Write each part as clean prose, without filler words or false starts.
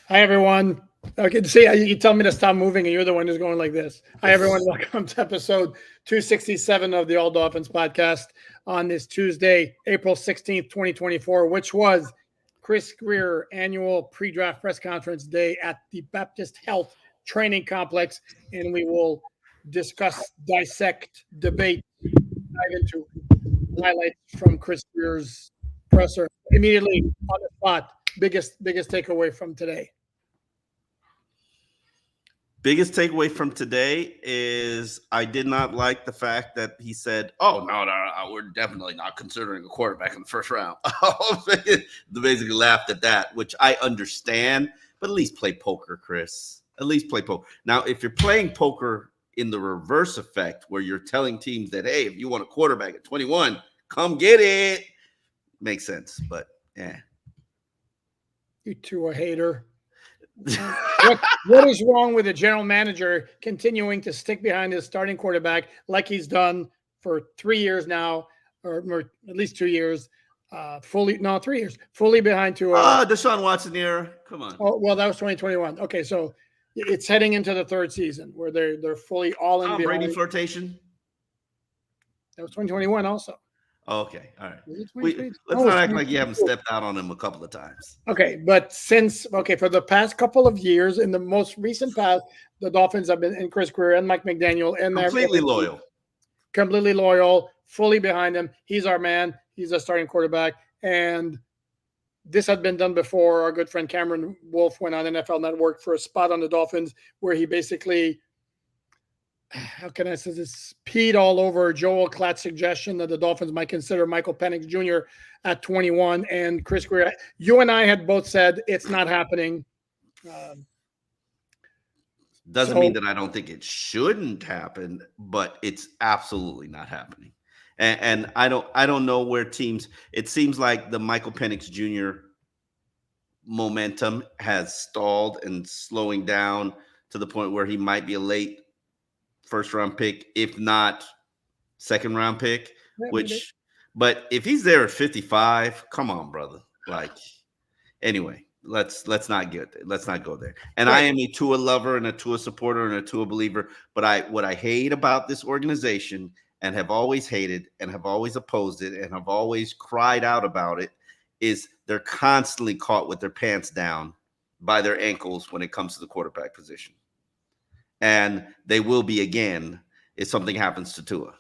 Hi, everyone. Okay, see, you tell me to stop moving, and you're the one who's going like this. Hi, everyone. Welcome to episode 267 of the All Dolphins podcast on this Tuesday, April 16th, 2024, which was Chris Grier annual pre-draft press conference day at the Baptist Health Training Complex, and we will discuss, dissect, debate, dive into highlights from Chris Grier's presser immediately on the spot. Biggest takeaway from today. Biggest takeaway from today is I did not like the fact that he said, "Oh no, we're definitely not considering a quarterback in the first round." They basically laughed at that, which I understand, but at least play poker, Chris. At least play poker. Now, if you're playing poker in the reverse effect, where you're telling teams that, "Hey, if you want a quarterback at 21, come get it," makes sense. But yeah, You two a hater. What is wrong with the general manager continuing to stick behind his starting quarterback like he's done for 3 years now, or at least 2 years? 3 years, fully behind Tua. Deshaun Watson era. Come on. Oh, well, that was 2021. Okay, so it's heading into the third season where they're fully all in. Tom Brady flirtation. That was 2021 also. Okay, all right. Let's No, not act like you haven't stepped out on him a couple of times. Okay, but for the past couple of years, in the most recent past, the Dolphins have been, and Chris Grier and Mike McDaniel, and completely loyal, fully behind him. He's our man. He's a starting quarterback, and this had been done before. Our good friend Cameron Wolf went on NFL Network for a spot on the Dolphins where he basically, how can I say this, peed all over Joel Klatt's suggestion that the Dolphins might consider Michael Penix Jr. at 21. And Chris Grier, you and I had both said it's not happening. Doesn't mean that I don't think it shouldn't happen, but it's absolutely not happening. And I don't know where teams. It seems like the Michael Penix Jr. momentum has stalled and slowing down to the point where he might be a late first-round pick, if not second-round pick. But if he's there at 55, come on, brother. Like, anyway, let's not go there. And I am a Tua lover and a Tua supporter and a Tua believer. But what I hate about this organization and have always hated and have always opposed it and have always cried out about it is they're constantly caught with their pants down by their ankles when it comes to the quarterback position. And they will be again if something happens to Tua.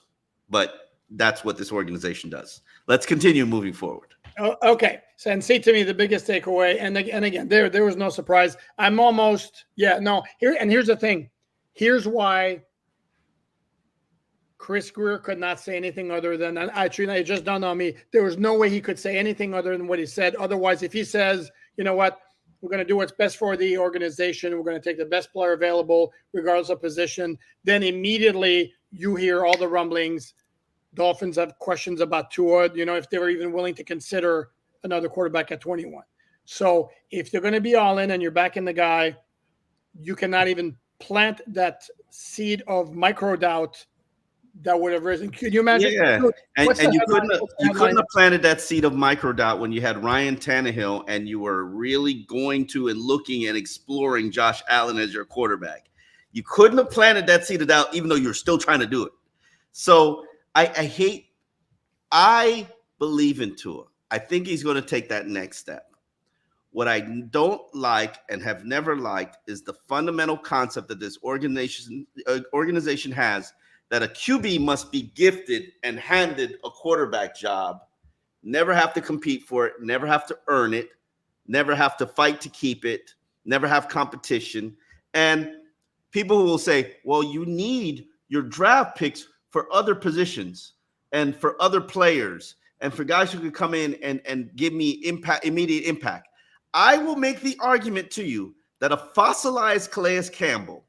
But that's what this organization does. Let's continue moving forward. Oh, okay. So, and see, to me, the biggest takeaway, and again, there was no surprise. I'm almost, here's the thing. Here's why Chris Grier could not say anything other than, actually, it just dawned on me, there was no way he could say anything other than what he said. Otherwise, if he says, you know what, we're going to do what's best for the organization, we're going to take the best player available, regardless of position, then immediately you hear all the rumblings. Dolphins have questions about Tua, if they were even willing to consider another quarterback at 21. So if they're going to be all in and you're backing the guy, you cannot even plant that seed of micro doubt that would have risen. Could you imagine? Yeah, and you couldn't have planted that seed of micro doubt when you had Ryan Tannehill and you were really going to and looking and exploring Josh Allen as your quarterback. You couldn't have planted that seed of doubt, even though you're still trying to do it. So I believe in Tua. I think he's going to take that next step. What I don't like and have never liked is the fundamental concept that this organization has, that a QB must be gifted and handed a quarterback job, never have to compete for it, never have to earn it, never have to fight to keep it, never have competition. And people who will say, well, you need your draft picks for other positions and for other players and for guys who could come in and give me immediate impact. I will make the argument to you that a fossilized Calais Campbell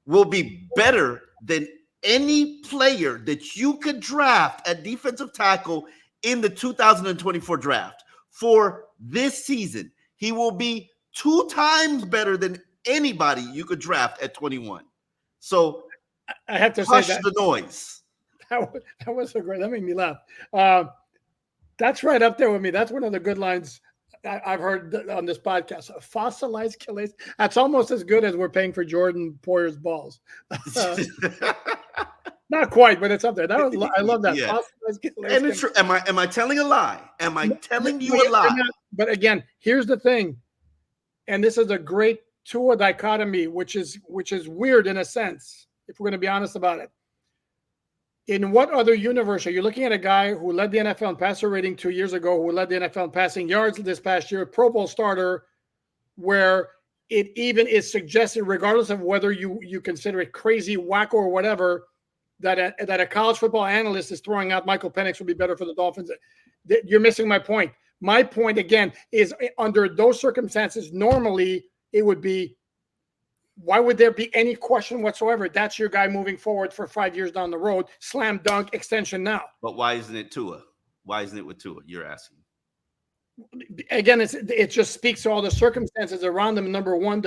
will be better than any player that you could draft at defensive tackle in the 2024 draft. For this season, he will be 2 times better than anybody you could draft at 21. So I have to hush say that the noise. That was so great. That made me laugh. That's right up there with me. That's one of the good lines I've heard on this podcast, fossilized Achilles. That's almost as good as we're paying for Jordan Poyer's balls. Not quite, but it's up there. I love that. Yeah. Fossilized Achilles. And it's true. Am I telling a lie? Am I telling you a lie? But again, here's the thing, and this is a great Tua dichotomy, which is weird in a sense, if we're going to be honest about it. In what other universe are you looking at a guy who led the NFL in passer rating 2 years ago, who led the NFL in passing yards this past year, Pro Bowl starter, where it even is suggested, regardless of whether you consider it crazy, wacko, or whatever, that a college football analyst is throwing out Michael Penix would be better for the Dolphins? You're missing my point. My point, again, is under those circumstances, normally it would be, why would there be any question whatsoever? That's your guy moving forward for 5 years down the road. Slam dunk extension now. But why isn't it Tua? Why isn't it with Tua? You're asking. Again, it just speaks to all the circumstances around them. Number one,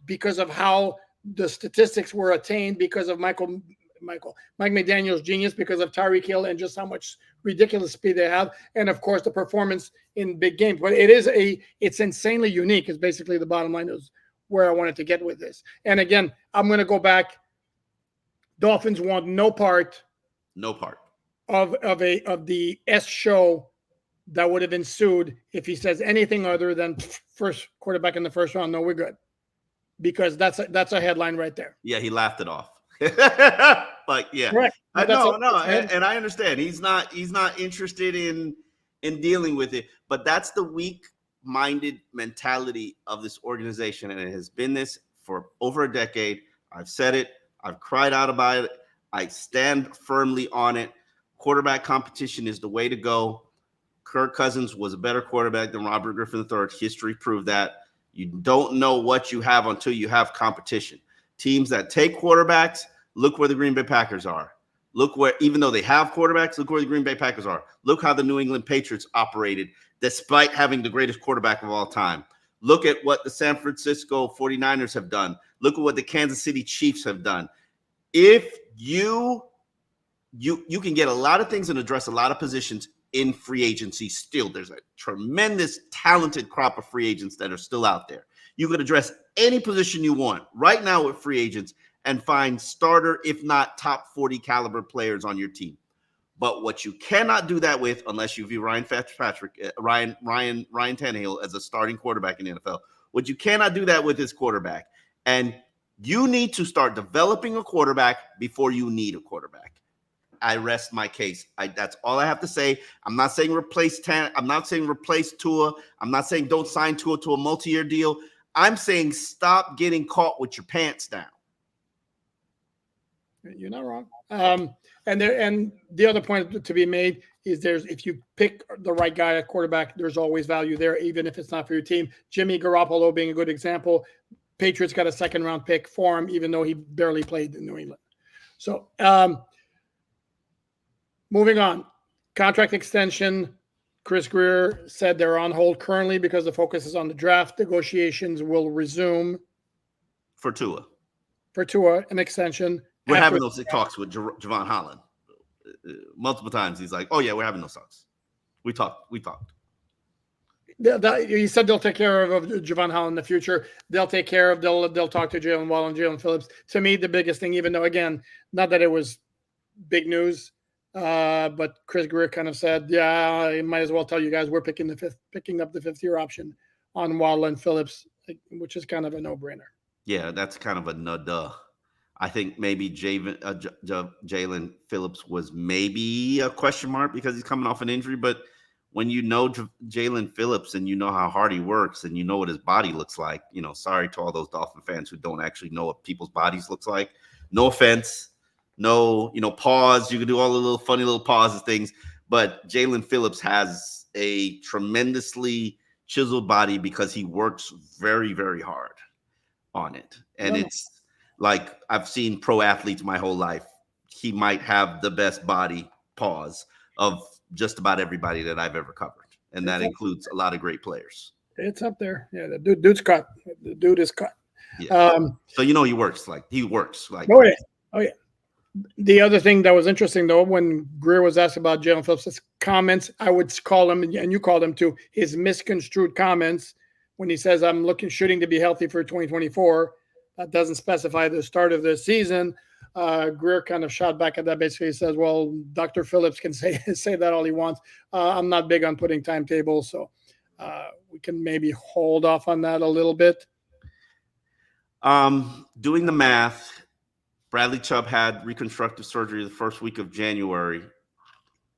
because of how the statistics were attained, because of Mike McDaniel's genius, because of Tyreek Hill and just how much ridiculous speed they have, and of course the performance in big games. But it's insanely unique. Is basically the bottom line. Is where I wanted to get with this. And again, I'm going to go back. Dolphins want no part of the S show that would have ensued if he says anything other than first quarterback in the first round. No, we're good, because that's a headline right there. Yeah, he laughed it off. But yeah, correct. And I understand he's not interested in dealing with it, but that's the weak-minded mentality of this organization, and it has been this for over a decade. I've said it. I've cried out about it. I stand firmly on it. Quarterback competition is the way to go. Kirk Cousins was a better quarterback than Robert Griffin III. History proved that. You don't know what you have until you have competition. Teams that take quarterbacks, look where the Green Bay Packers are. Look where, even though they have quarterbacks, look where the Green Bay Packers are. Look how the New England Patriots operated despite having the greatest quarterback of all time. Look at what the San Francisco 49ers have done. Look at what the Kansas City Chiefs have done. If you can get a lot of things and address a lot of positions in free agency still. There's a tremendous talented crop of free agents that are still out there. You could address any position you want right now with free agents and find starter, if not top 40 caliber players on your team. But what you cannot do that with, unless you view Ryan Tannehill as a starting quarterback in the NFL, what you cannot do that with is quarterback. And you need to start developing a quarterback before you need a quarterback. I rest my case. That's all I have to say. I'm not saying replace I'm not saying replace Tua. I'm not saying don't sign Tua to a multi-year deal. I'm saying stop getting caught with your pants down. You're not wrong. And the other point to be made is if you pick the right guy at quarterback, there's always value there, even if it's not for your team. Jimmy Garoppolo being a good example. Patriots got a second-round pick for him, even though he barely played in New England. So, moving on. Contract extension. Chris Grier said they're on hold currently because the focus is on the draft. Negotiations will resume. For Tua, an extension. We're having those talks with Javon Holland. Multiple times he's like, oh, yeah, we're having those talks. We talked. He said they'll take care of Javon Holland in the future. They'll take care of, they'll talk to Jalen Waddle and Jalen Phillips. To me, the biggest thing, even though, again, not that it was big news, but Chris Grier kind of said, yeah, I might as well tell you guys we're picking up the fifth-year option on Waddle and Phillips, which is kind of a no-brainer. Yeah, that's kind of a no-duh. I think maybe Jalen Phillips was maybe a question mark because he's coming off an injury. But when you know Jalen Phillips and you know how hard he works and you know what his body looks like, sorry to all those Dolphin fans who don't actually know what people's bodies looks like. No offense. No, pause. You can do all the little funny little pauses things. But Jalen Phillips has a tremendously chiseled body because he works very, very hard on it. And it's like I've seen pro athletes my whole life. He might have the best body pause of just about everybody that I've ever covered. And that includes a lot of great players. It's up there. Yeah, the dude's cut. The dude is cut. Yeah. So he works like. Oh, yeah. The other thing that was interesting, though, when Grier was asked about Jalen Phillips' comments, I would call him, and you called him too, his misconstrued comments when he says, I'm shooting to be healthy for 2024. That doesn't specify the start of the season. Grier kind of shot back at that. Basically, he says, well, Dr. Phillips can say that all he wants. I'm not big on putting timetables, so we can maybe hold off on that a little bit. Doing the math, Bradley Chubb had reconstructive surgery the first week of January.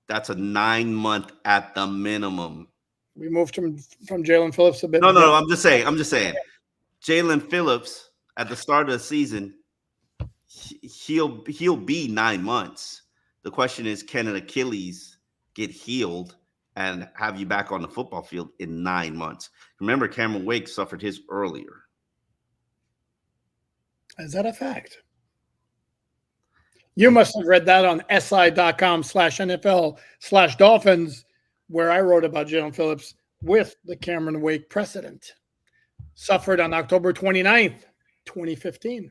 That's a 9-month at the minimum. We moved from Jalen Phillips a bit. No. I'm just saying. Jalen Phillips at the start of the season, he'll be 9 months. The question is, can an Achilles get healed and have you back on the football field in 9 months? Remember, Cameron Wake suffered his earlier. Is that a fact? You must have read that on si.com/NFL/Dolphins, where I wrote about Jalen Phillips with the Cameron Wake precedent. Suffered on October 29th, 2015.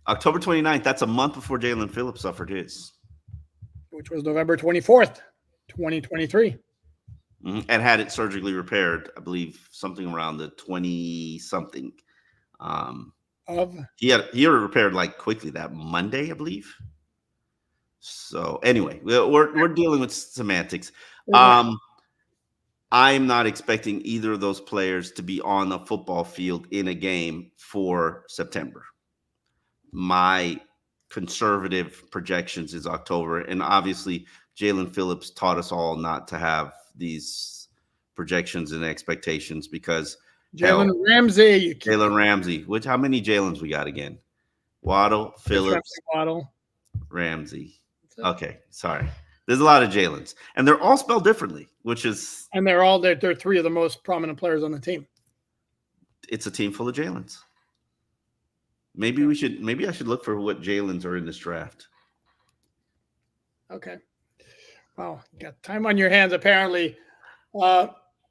October 29th, that's a month before Jalen Phillips suffered his. Which was November 24th, 2023. And had it surgically repaired, I believe, something around the 20-something. He had it repaired like quickly that Monday, I believe. So anyway, we're dealing with semantics. I'm not expecting either of those players to be on the football field in a game for September. My conservative projections is October, and obviously Jalen Phillips taught us all not to have these projections and expectations because Jalen Ramsey. Which how many Jalens we got again? Waddle, Phillips, Waddle, Ramsey. Okay, sorry. There's a lot of Jalens, and they're all spelled differently, which is and they're three of the most prominent players on the team. It's a team full of Jalens. Maybe I should look for what Jalens are in this draft. Okay. Wow, you got time on your hands apparently.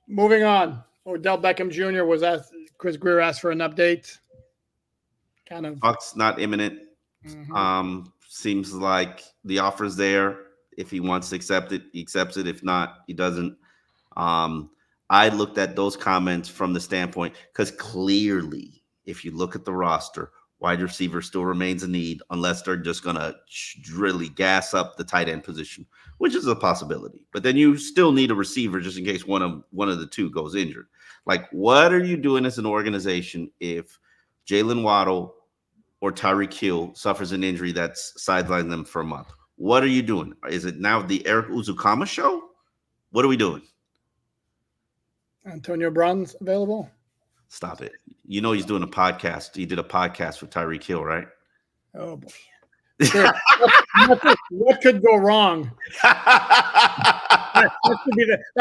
Moving on. Odell Beckham Jr. was asked. Chris Grier asked for an update. Kind of. Bucks not imminent. Mm-hmm. Seems like the offer's there. If he wants to accept it, he accepts it. If not, he doesn't. I looked at those comments from the standpoint because clearly, if you look at the roster, wide receiver still remains a need unless they're just going to really gas up the tight end position, which is a possibility. But then you still need a receiver just in case one of the two goes injured. Like, what are you doing as an organization if Jalen Waddle or Tyreek Hill suffers an injury that's sidelining them for a month? What are you doing? Is it now the Eric Uzukama show? What are we doing? Antonio Brown's available? Stop it. You know he's doing a podcast. He did a podcast with Tyreek Hill, right? Oh, boy. Sure. What could go wrong? That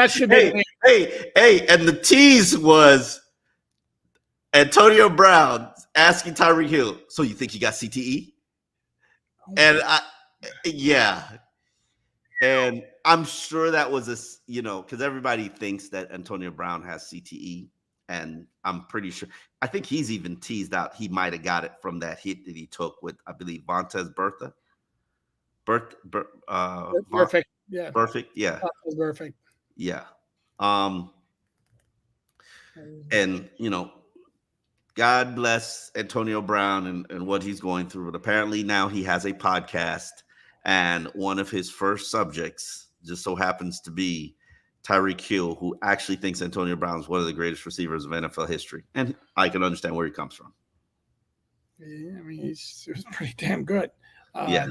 should be. Hey, and the tease was Antonio Brown asking Tyreek Hill, so you think he got CTE? And yeah. And I'm sure that was because everybody thinks that Antonio Brown has CTE. And I'm pretty sure, I think he's even teased out he might have got it from that hit that he took with, I believe, Vontaze Burfict. Perfect. Yeah. Perfect. Yeah. Perfect. Yeah. And, God bless Antonio Brown and what he's going through. But apparently now he has a podcast, and one of his first subjects just so happens to be Tyreek Hill, who actually thinks Antonio Brown is one of the greatest receivers of NFL history. And I can understand where he comes from. Yeah, I mean, he was pretty damn good. Yeah.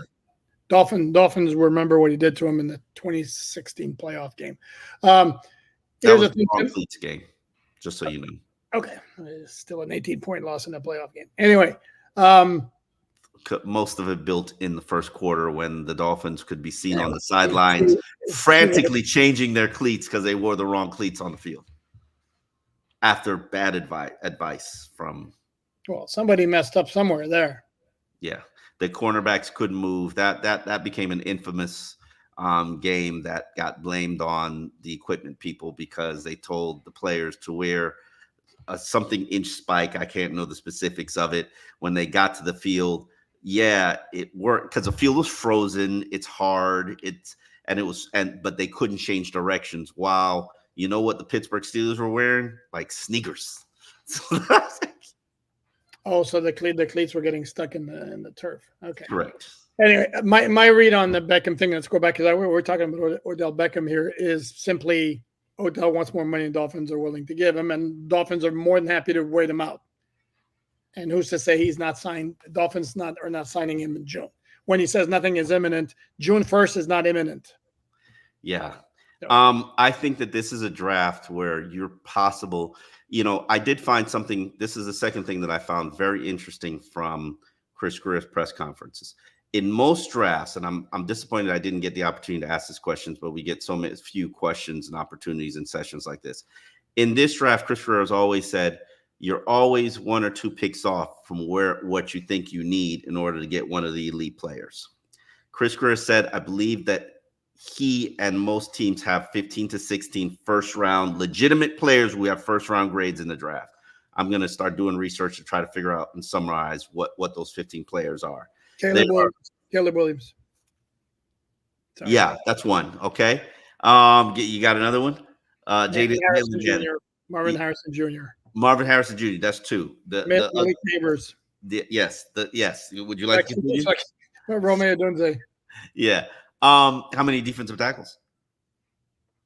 Dolphins remember what he did to him in the 2016 playoff game. That was the wrong cleats game, just so you know. Okay. It's still an 18-point loss in the playoff game. Anyway. Most of it built in the first quarter when the Dolphins could be seen on the sidelines frantically changing their cleats because they wore the wrong cleats on the field after bad advice from. Well, somebody messed up somewhere there. Yeah, the cornerbacks couldn't move. That became an infamous game that got blamed on the equipment people because they told the players to wear a something inch spike. I can't know the specifics of it. When they got to the field, yeah, it worked because the field was frozen. It's hard. But they couldn't change directions. While you know what the Pittsburgh Steelers were wearing? Like sneakers. So Oh, so the cleats were getting stuck in the turf. Okay. correct. Anyway, my read on the Beckham thing. Let's go back because we're talking about Odell Beckham here. Is simply Odell wants more money than Dolphins are willing to give him, and Dolphins are more than happy to wait him out. And who's to say he's not signed? Dolphins are not signing him in June. When he says nothing is imminent, June 1st is not imminent. Yeah. I think that this is a draft where you're possible. I did find something. This is the second thing that I found very interesting from Chris Grier's press conferences. In most drafts, and I'm disappointed I didn't get the opportunity to ask this questions, but we get so many few questions and opportunities in sessions like this. In this draft, Chris Grier has always said, you're always 1 or 2 picks off from what you think you need in order to get one of the elite players. Chris Grier said, I believe that he and most teams have 15 to 16 first round legitimate players who have first round grades in the draft. I'm going to start doing research to try to figure out and summarize what those 15 players are. Caleb Williams. Sorry. Yeah, that's one. Okay. You got another one? Marvin Harrison Jr. Marvin Harrison Jr. That's 2. Malik Neighbors. Yes. Would you like to continue? Romeo Dunze. Yeah. How many defensive tackles?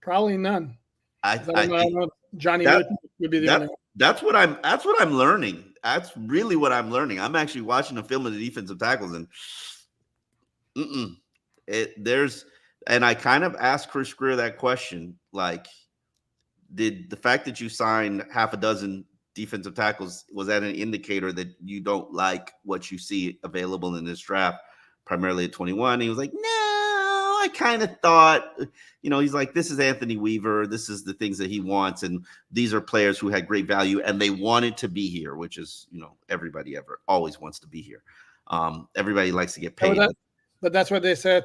Probably none. I think Johnny Newton would be the only one. That's what I'm learning. That's really what I'm learning. I'm actually watching a film of the defensive tackles, and and I kind of asked Chris Grier that question, like, did the fact that you signed half a dozen defensive tackles, was that an indicator that you don't like what you see available in this draft, primarily at 21? He was like, no, I kind of thought, he's like, this is Anthony Weaver. This is the things that he wants. And these are players who had great value and they wanted to be here, which is, everybody always wants to be here. Everybody likes to get paid. But that's what they say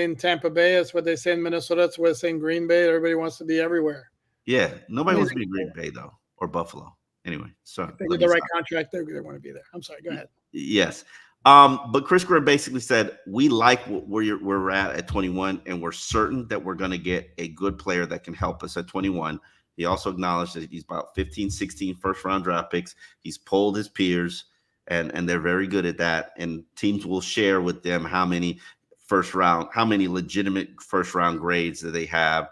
in Tampa Bay. That's what they say in Minnesota. That's what they say in Green Bay. Everybody wants to be everywhere. Yeah. Nobody wants to be in Green Bay, though, or Buffalo. Anyway, so they get the right contract. They want to be there. I'm sorry. Go ahead. Yes. But Chris Grier basically said, we like where we're at 21, and we're certain that we're going to get a good player that can help us at 21. He also acknowledged that he's about 15, 16 first-round draft picks. He's polled his peers, and they're very good at that. And teams will share with them how many legitimate first-round grades that they have.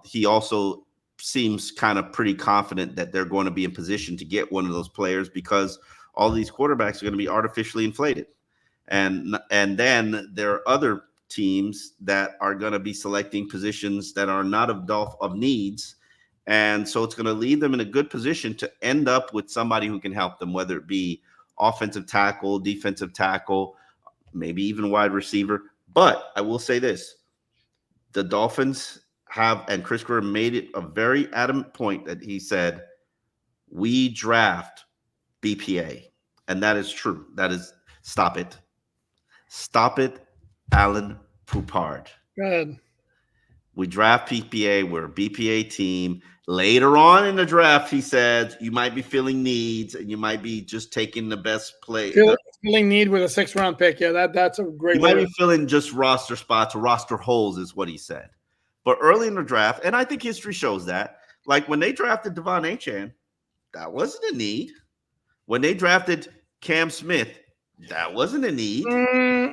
He also seems kind of pretty confident that they're going to be in position to get one of those players because all these quarterbacks are going to be artificially inflated. And then there are other teams that are going to be selecting positions that are not of needs. And so it's going to leave them in a good position to end up with somebody who can help them, whether it be offensive tackle, defensive tackle, maybe even wide receiver. But I will say this, the Dolphins have, and Chris Grier made it a very adamant point that he said, we draft BPA. And that is true. That is, stop it, Alan Poupard. Go ahead. We draft BPA. We're a BPA team. Later on in the draft, he said, you might be filling needs and you might be just taking the best play. Filling need with a 6th-round pick. Yeah, that's a great. You might be filling just roster spots or roster holes is what he said. But early in the draft, and I think history shows that, like when they drafted Devon Achane, that wasn't a need. When they drafted Cam Smith, that wasn't a need.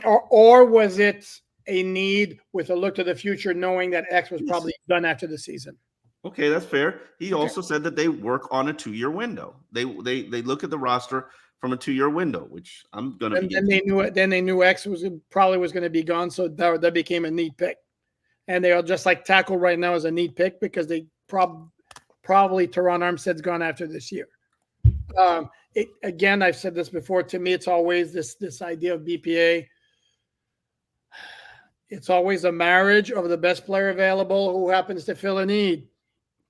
Or was it a need with a look to the future, knowing that X was probably done after the season? Okay, that's fair. He also said that they work on a 2-year window. They look at the roster from a 2-year window, which I'm going to be. Then they knew X probably was going to be gone, so that became a need pick. And they are just like tackle right now as a need pick because they probably Teron Armstead's gone after this year. Again, I've said this before. To me, it's always this idea of BPA. It's always a marriage of the best player available who happens to fill a need.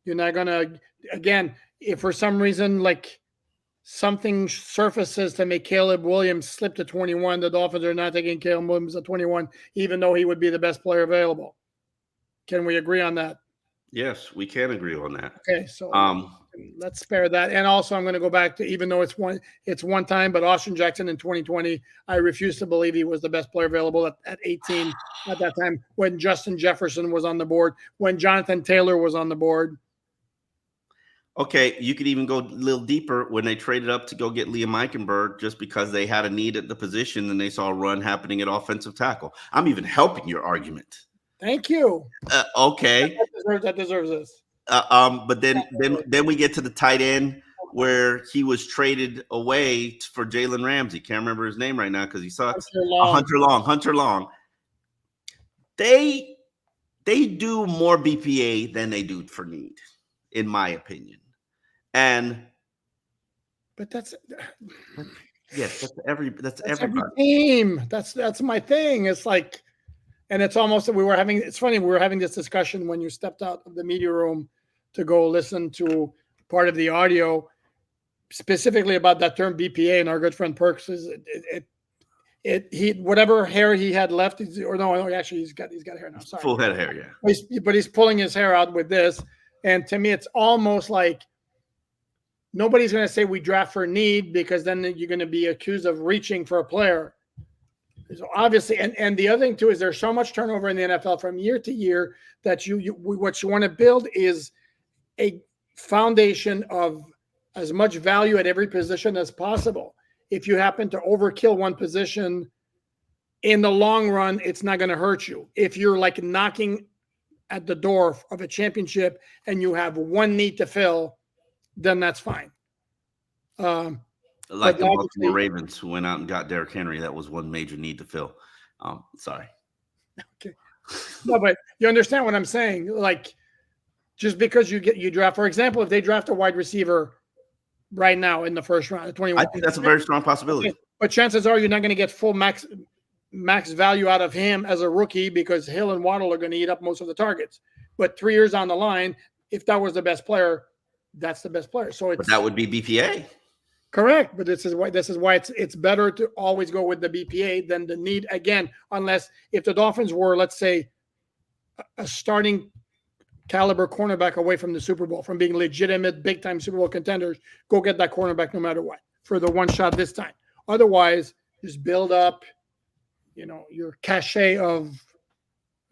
You're not going to, again, if for some reason, like something surfaces to make Caleb Williams slip to 21, the Dolphins are not taking Caleb Williams at 21, even though he would be the best player available. Can we agree on that? Yes, we can agree on that. Okay, so Um, let's spare that. And also, I'm going to go back to, even though it's one time, but Austin Jackson in 2020, I refuse to believe he was the best player available at 18 at that time when Justin Jefferson was on the board, when Jonathan Taylor was on the board. okay, you could even go a little deeper when they traded up to go get Liam Eichenberg just because they had a need at the position and they saw a run happening at offensive tackle. I'm even helping your argument. Thank you. Okay. That deserves this. But then we get to the tight end where he was traded away for Jalen Ramsey. Can't remember his name right now because he sucks. Hunter Long. Hunter Long. They do more BPA than they do for need, in my opinion. But that's yes, that's everybody. every team. That's my thing. It's like, and it's almost that it's funny, we were having this discussion when you stepped out of the media room to go listen to part of the audio specifically about that term BPA, and our good friend Perks is he whatever hair he had left, or no, actually he's got hair now. Sorry, full head of hair, yeah. But he's pulling his hair out with this, and to me, it's almost like nobody's going to say we draft for need because then you're going to be accused of reaching for a player. So obviously, and the other thing too is there's so much turnover in the NFL from year to year that what you want to build is a foundation of as much value at every position as possible. If you happen to overkill one position, in the long run, it's not going to hurt you. If you're like knocking at the door of a championship and you have one need to fill, then that's fine. Like the Baltimore Ravens who went out and got Derrick Henry. That was one major need to fill. Sorry. Okay. No, but you understand what I'm saying? Like, just because you draft, for example, if they draft a wide receiver right now in the first round at 21, I think that's a very strong possibility. Okay. But chances are you're not going to get full max value out of him as a rookie because Hill and Waddle are going to eat up most of the targets. But 3 years on the line, if that was the best player, that's the best player. So but that would be BPA. Correct, but this is why it's better to always go with the BPA than the need again, unless if the Dolphins were, let's say, a starting caliber cornerback away from the Super Bowl, from being legitimate big time Super Bowl contenders, go get that cornerback no matter what for the one shot this time. Otherwise, just build up, your cachet of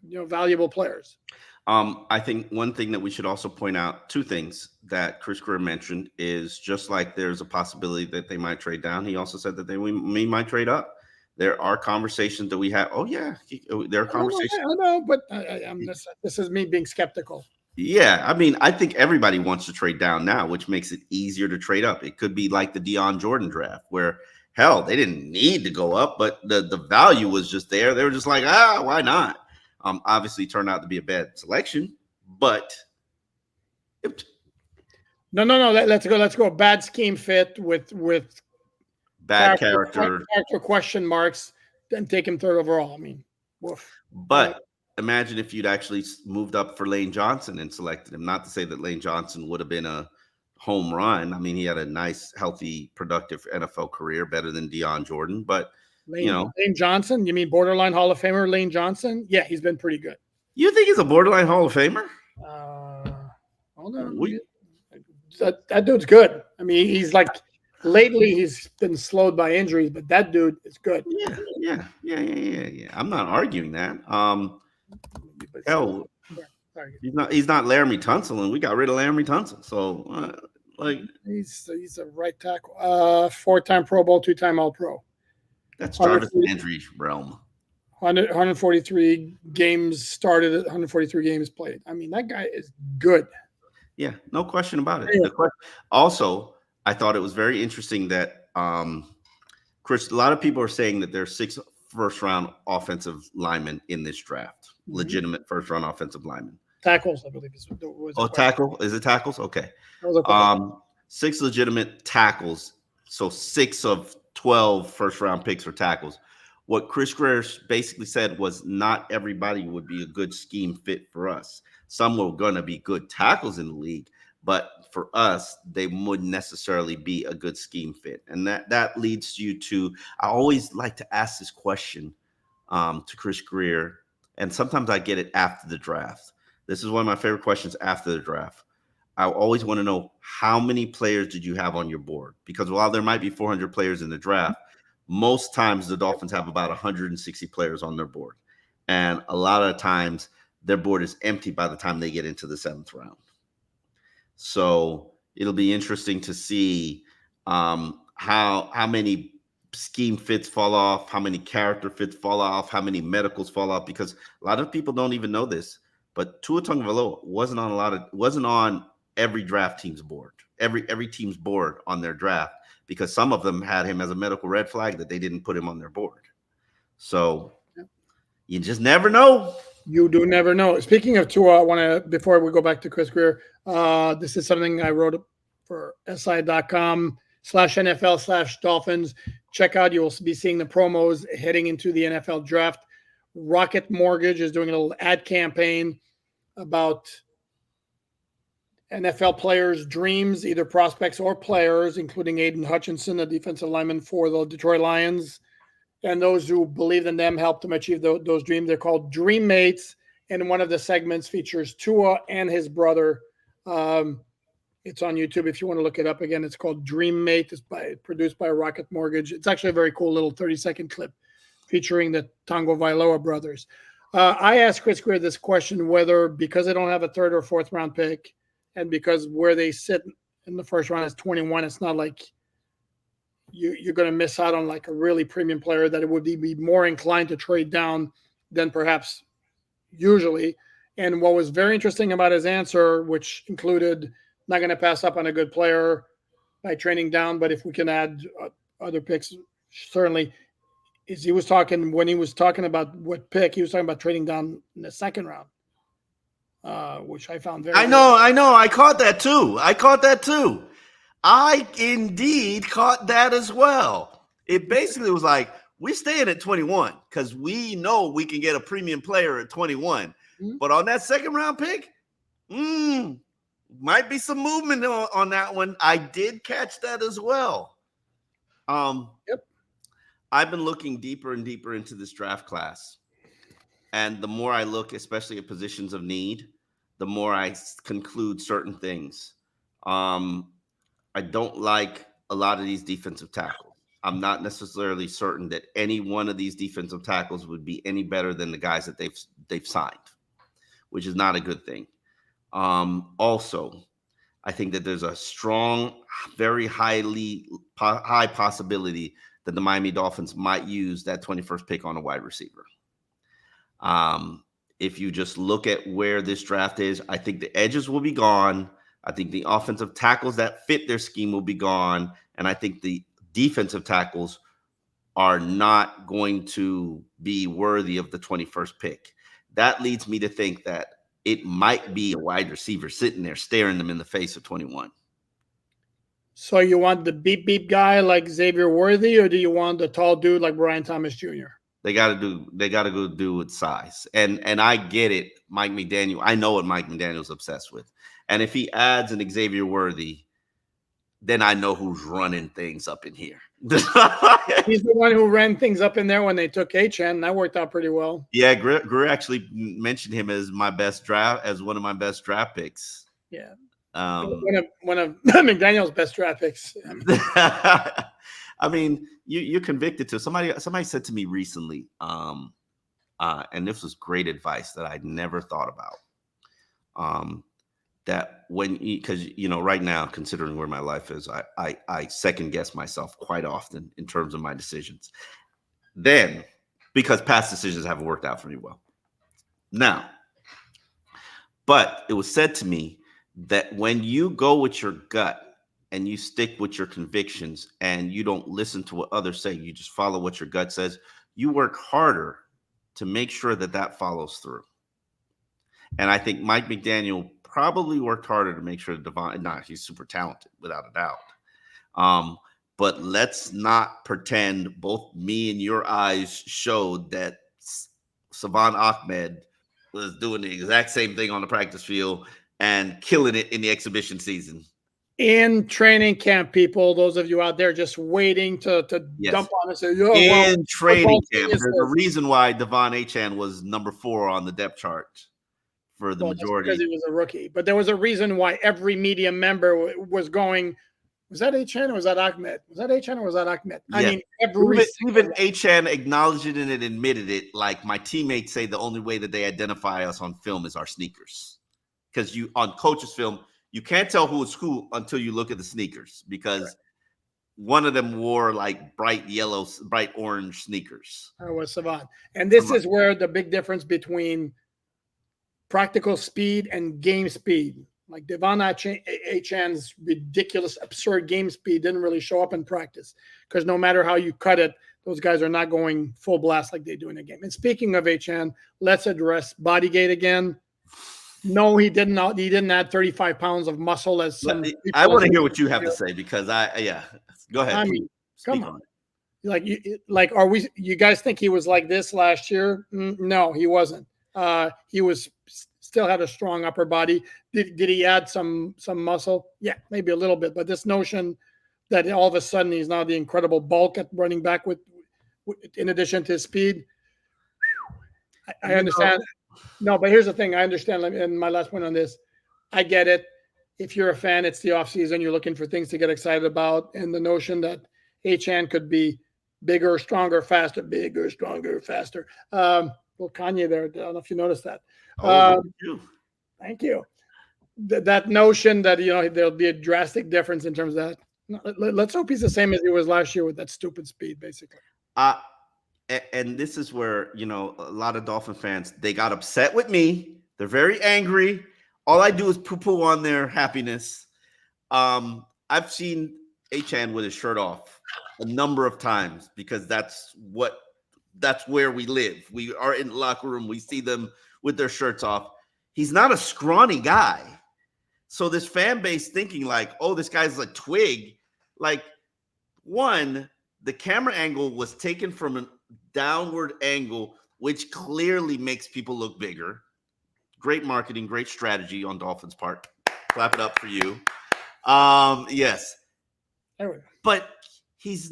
valuable players. I think one thing that we should also point out, two things that Chris Grier mentioned is just like there's a possibility that they might trade down. He also said that we might trade up. There are conversations that we have. Oh yeah, there are conversations. I know, but this is me being skeptical. Yeah, I mean, I think everybody wants to trade down now, which makes it easier to trade up. It could be like the Deion Jordan draft, where hell, they didn't need to go up, but the value was just there. They were just like, why not? Obviously turned out to be a bad selection, but no. Let's go. Bad scheme fit with bad character question marks. Then take him third overall. I mean, woof. But imagine if you'd actually moved up for Lane Johnson and selected him. Not to say that Lane Johnson would have been a home run. I mean, he had a nice, healthy, productive NFL career, better than Deion Jordan, but. Lane Johnson? You mean borderline Hall of Famer Lane Johnson? Yeah, he's been pretty good. You think he's a borderline Hall of Famer? Hold on. That dude's good. I mean, he's like lately he's been slowed by injuries, but that dude is good. Yeah. I'm not arguing that. Hell, he's not Laramie Tunsil, and we got rid of Laramie Tunsil. So he's a right tackle. 4-time Pro Bowl, 2-time All-Pro. That's Jarvis Landry's realm. 143 games started, 143 games played. I mean, that guy is good. Yeah, no question about it. Yeah. Also, I thought it was very interesting that Chris, a lot of people are saying that there's 6 first-round offensive linemen in this draft, legitimate first-round offensive linemen. Tackles, I believe. Tackle? Is it tackles? Okay. 6 legitimate tackles. So 6 of 12 first-round picks for tackles. What Chris Grier basically said was not everybody would be a good scheme fit for us. Some were going to be good tackles in the league, but for us, they wouldn't necessarily be a good scheme fit. And that leads you to, I always like to ask this question to Chris Grier, and sometimes I get it after the draft. This is one of my favorite questions after the draft. I always want to know, how many players did you have on your board? Because while there might be 400 players in the draft, most times the Dolphins have about 160 players on their board. And a lot of times their board is empty by the time they get into the 7th round. So it'll be interesting to see how many scheme fits fall off, how many character fits fall off, how many medicals fall off, because a lot of people don't even know this. But Tua Tagovailoa wasn't on every draft team's board, every team's board on their draft, because some of them had him as a medical red flag that they didn't put him on their board. So you just never know. You do never know. Speaking of Tua, I want to, before we go back to Chris Grier, this is something I wrote for si.com/NFL/Dolphins. Check out, you will be seeing the promos heading into the NFL draft. Rocket Mortgage is doing a little ad campaign about NFL players' dreams, either prospects or players, including Aiden Hutchinson, a defensive lineman for the Detroit Lions. And those who believe in them help them achieve those dreams. They're called Dream Mates. And one of the segments features Tua and his brother. It's on YouTube if you want to look it up again. It's called Dream Mate. It's produced by Rocket Mortgage. It's actually a very cool little 30-second clip featuring the Tagovailoa brothers. I asked Chris Grier this question, whether because they don't have a 3rd or 4th round pick, and because where they sit in the 1st round is 21, it's not like you're going to miss out on like a really premium player that it would be more inclined to trade down than perhaps usually. And what was very interesting about his answer, which included not going to pass up on a good player by trading down, but if we can add other picks, certainly, is when he was talking about what pick, he was talking about trading down in the 2nd round. Which I found very. I know. I caught that too. I indeed caught that as well. It basically was like, we're staying at 21 because we know we can get a premium player at 21. Mm-hmm. But on that 2nd round pick, might be some movement on that one. I did catch that as well. Yep. I've been looking deeper and deeper into this draft class. And the more I look, especially at positions of need, the more I conclude certain things. I don't like a lot of these defensive tackles. I'm not necessarily certain that any one of these defensive tackles would be any better than the guys that they've signed, which is not a good thing. Also, I think that there's a strong, very high possibility that the Miami Dolphins might use that 21st pick on a wide receiver. If you just look at where this draft is, I think the edges will be gone. I think the offensive tackles that fit their scheme will be gone. And I think the defensive tackles are not going to be worthy of the 21st pick. That leads me to think that it might be a wide receiver sitting there staring them in the face at 21. So you want the beep guy like Xavier Worthy, or do you want the tall dude like Brian Thomas Jr.? They got to go do with size. And I get it, Mike McDaniel. I know what Mike McDaniel's obsessed with. And if he adds an Xavier Worthy, then I know who's running things up in here. He's the one who ran things up in there when they took H.N. That worked out pretty well. Yeah, Grier actually mentioned him as one of my best draft picks. Yeah. One of McDaniel's best draft picks. I mean, you're convicted to somebody said to me recently, and this was great advice that I'd never thought about. That because right now, considering where my life is, I second guess myself quite often in terms of my decisions. Then, because past decisions haven't worked out for me well. Now, but it was said to me that when you go with your gut and you stick with your convictions and you don't listen to what others say, you just follow what your gut says, you work harder to make sure that follows through. And I think Mike McDaniel probably worked harder to make sure that he's super talented without a doubt. But let's not pretend both me and your eyes showed that Savon Ahmed was doing the exact same thing on the practice field and killing it in the exhibition season. In training camp, people, those of you out there just waiting to dump on us. Training camp, there's a reason why Devon Achane was number 4 on the depth chart for the Well, just because majority. he was a rookie. But there was a reason why every media member was going, was that H.N. or was that Ahmed? Was that H.N. or was that Ahmed? I Yes. mean, every Even H.N. acknowledged it and admitted it. Like, my teammates say the only way that they identify us on film is our sneakers. Because you on coach's film, you can't tell who is who until you look at the sneakers, because one of them wore like bright yellow, bright orange sneakers. was Savant. And this is where the big difference between practical speed and game speed. Like Devon Achan's ridiculous, absurd game speed didn't really show up in practice, because no matter how you cut it, those guys are not going full blast like they do in a game. And speaking of Achan, let's address Bodygate again. No, he didn't. He didn't add 35 pounds of muscle as some. I want to hear what you have to say, because go ahead. I mean, come on. Like, are we? You guys think he was like this last year? No, he wasn't. He was still had a strong upper body. Did he add some muscle? Yeah, maybe a little bit. But this notion that all of a sudden he's now the incredible bulk at running back with in addition to his speed, I understand. No, but here's the thing. I understand. And my last point on this, I get it. If you're a fan, it's the offseason. You're looking for things to get excited about. And the notion that H.N. could be bigger, stronger, faster, bigger, stronger, faster. Well, Kanye there. I don't know if you noticed that. Thank you. That notion that, there'll be a drastic difference in terms of that. Let's hope he's the same as he was last year with that stupid speed, basically. And this is where, a lot of Dolphin fans, they got upset with me. They're very angry. All I do is poo-poo on their happiness. I've seen H.N. with his shirt off a number of times, because that's where we live. We are in the locker room. We see them with their shirts off. He's not a scrawny guy. So this fan base thinking like, oh, this guy's a twig. Like, one, the camera angle was taken from a downward angle, which clearly makes people look bigger. Great marketing, great strategy on Dolphins' part. Clap it up for you. Yes. But he's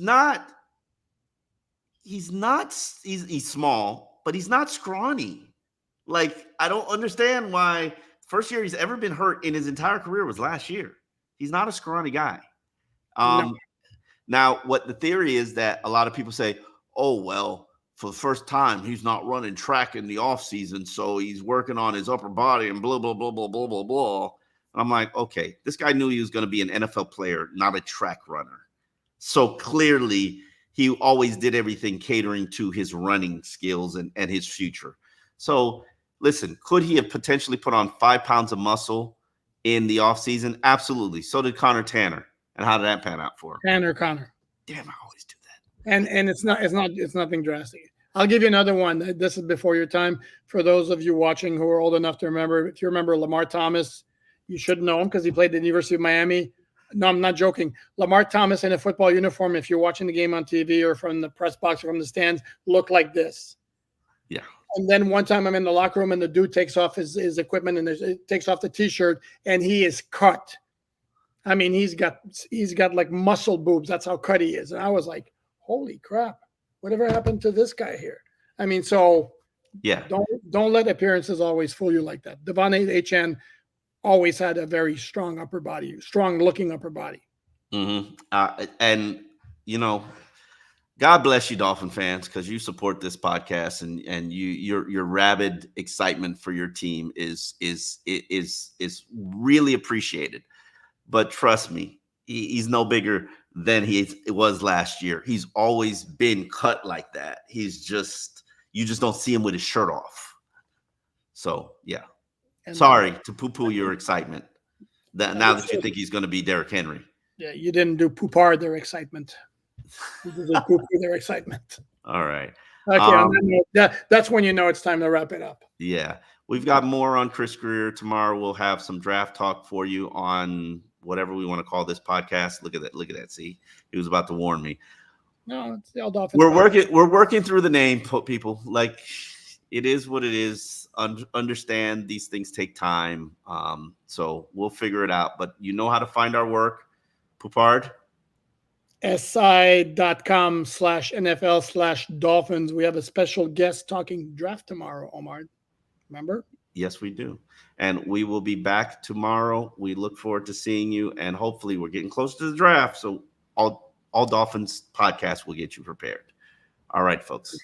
small, but he's not scrawny. Like, I don't understand why first year he's ever been hurt in his entire career was last year. He's not a scrawny guy. No. Now, what the theory is that a lot of people say, oh, well, for the first time, he's not running track in the offseason, so he's working on his upper body and blah, blah, blah, blah, blah, blah, blah. And I'm like, okay, this guy knew he was going to be an NFL player, not a track runner. So clearly, he always did everything catering to his running skills and his future. So, listen, could he have potentially put on 5 pounds of muscle in the offseason? Absolutely. So did Connor Tanner. And how did that pan out for him? Connor. Damn, I always do that. And it's nothing drastic. I'll give you another one. This is before your time. For those of you watching who are old enough to remember, if you remember Lamar Thomas, you should know him because he played at the University of Miami. No, I'm not joking. Lamar Thomas in a football uniform, if you're watching the game on TV or from the press box or from the stands, looked like this. Yeah. And then one time I'm in the locker room and the dude takes off his equipment and takes off the T-shirt and he is cut. I mean, he's got like muscle boobs. That's how cut he is. And I was like, holy crap, whatever happened to this guy here? I mean, so yeah, don't let appearances always fool you like that. Devon H.N. always had a very strong upper body, strong looking upper body. Mm-hmm. And God bless you, Dolphin fans, because you support this podcast and your rabid excitement for your team is really appreciated. But trust me, he's no bigger than it was last year. He's always been cut like that. You just don't see him with his shirt off. So yeah, sorry to poo-poo your excitement. Now that you think he's going to be Derrick Henry. Yeah, you didn't do poopar their excitement. You did poo-poo their excitement. All right. Okay, that's when you know it's time to wrap it up. Yeah. We've got more on Chris Grier. Tomorrow we'll have some draft talk for you on whatever we want to call this podcast. Look at that. See, he was about to warn me. No, it's the old Dolphins. We're working through the name, people. Like, it is what it is. Understand these things take time. So we'll figure it out. But you know how to find our work, Poupard? si.com/NFL/Dolphins. We have a special guest talking draft tomorrow, Omar. Remember? Yes, we do. And we will be back tomorrow. We look forward to seeing you. And hopefully we're getting close to the draft. So all Dolphins podcasts will get you prepared. All right, folks.